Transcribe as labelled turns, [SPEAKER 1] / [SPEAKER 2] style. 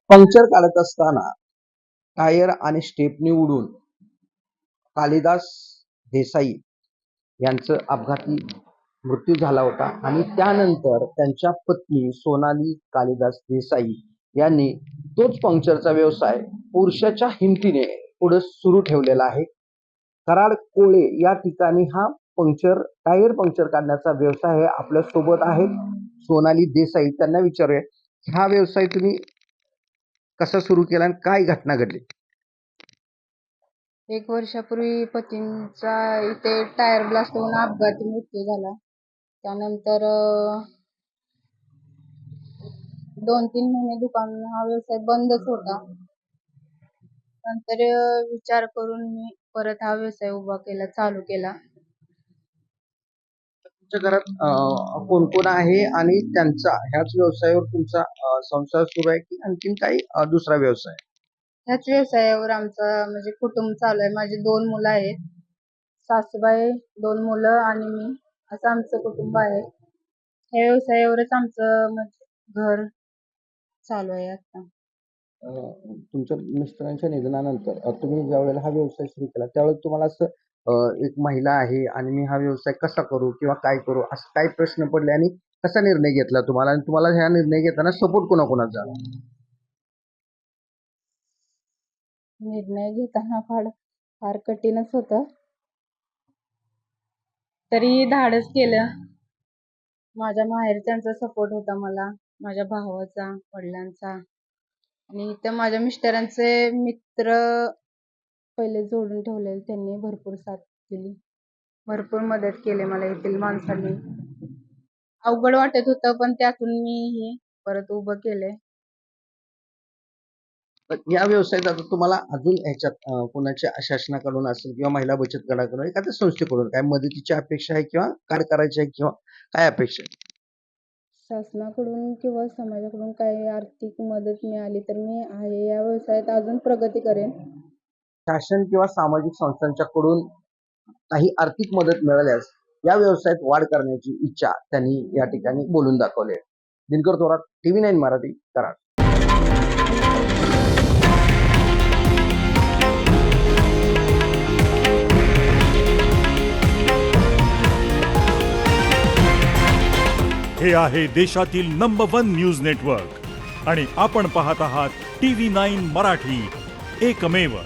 [SPEAKER 1] Puncture काढत असताना tyre आणि स्टेपनी उडून कालिदास देसाई यांचं अपघाती मृत्यू झाला होता आणि त्यानंतर त्यांच्या पत्नी सोनाली कालिदास देसाई यांनी तोच पंक्चरचा व्यवसाय पुरुषाच्या हिमतीने पुढे सुरू ठेवलेला आहे. कराड कोळे या ठिकाणी हा टायर पंक्चर काढण्याचा व्यवसाय आहे. आपल्या सोबत आहेत सोनाली देसाई. त्यांना विचारूया हा व्यवसाय तुम्ही कसा सुरू केला आणि काय घटना घडली?
[SPEAKER 2] 1 वर्षापूर्वी पतींचा इथे टायर ब्लास्ट होऊन अपघाती मृत्यू झाला. त्यानंतर 2-3 महिने दुकान हा व्यवसाय बंदच होता. नंतर विचार करून मी परत हा व्यवसाय चालू केला.
[SPEAKER 1] तुमच्या घरात कोण कोण आहे आणि त्यांचा ह्याच व्यवसायावर तुमचा संसार सुरू आहे की आणखीन काही दुसरा व्यवसाय?
[SPEAKER 2] ह्याच व्यवसायावर आमचं म्हणजे कुटुंब चालू आहे. माझी 2 मुलं आहेत. सासूबाई, 2 मुलं आणि मी असं आमचं कुटुंब आहे. ह्या व्यवसायावरच आमचं म्हणजे घर चालू आहे आता.
[SPEAKER 1] तुमच्या मिस्टरांच्या निधनानंतर तुम्ही ज्यावेळेला हा व्यवसाय सुरू केला त्यावेळेला तुम्हाला असं एक महिला आहे आणि मी हा व्यवसाय कसा करू किंवा काय करू असं काय प्रश्न पडले आणि कसा निर्णय घेतला तुम्हाला आणि तुम्हाला ह्या निर्णय घेताना सपोर्ट कोणाकोणाचा झाला?
[SPEAKER 2] निर्णय घेताना फार कठीणच होतं. तरी धाडस केलं. माझ्या माहेरच्यांचा सपोर्ट होता मला, माझ्या भावाचा, वडिलांचा आणि इथं माझ्या मिस्टरांचे मित्र पहिले जोडून ठेवलेले. त्यांनी भरपूर साथ दिली. भरपूर मदत केली मला येथील माणसांनी. अवघड वाटत होतं पण त्यातून मी हे परत उभं केलंय.
[SPEAKER 1] या व्यवसायात आता तुम्हाला अजून ह्याच्यात कोणाच्या शासनाकडून असेल किंवा महिला बचत गटाकडून एखाद्या संस्थेकडून काय मदतीची अपेक्षा आहे किंवा काय करायची आहे किंवा काय अपेक्षा आहे?
[SPEAKER 2] शासनाकडून किंवा समाजाकडून काही आर्थिक मदत मिळाली तर मी या व्यवसायात अजून प्रगती करेन.
[SPEAKER 1] शासन किंवा सामाजिक संस्थांच्याकडून काही आर्थिक मदत मिळाल्यास या व्यवसायात वाढ करण्याची इच्छा त्यांनी या ठिकाणी बोलून दाखवली आहे. दिनकर थोरात, TV9 मराठी, कराड.
[SPEAKER 3] हे आहे देशातील नंबर 1 न्यूज नेटवर्क आणि आपण पाहत आहात TV9 मराठी, एकमेव.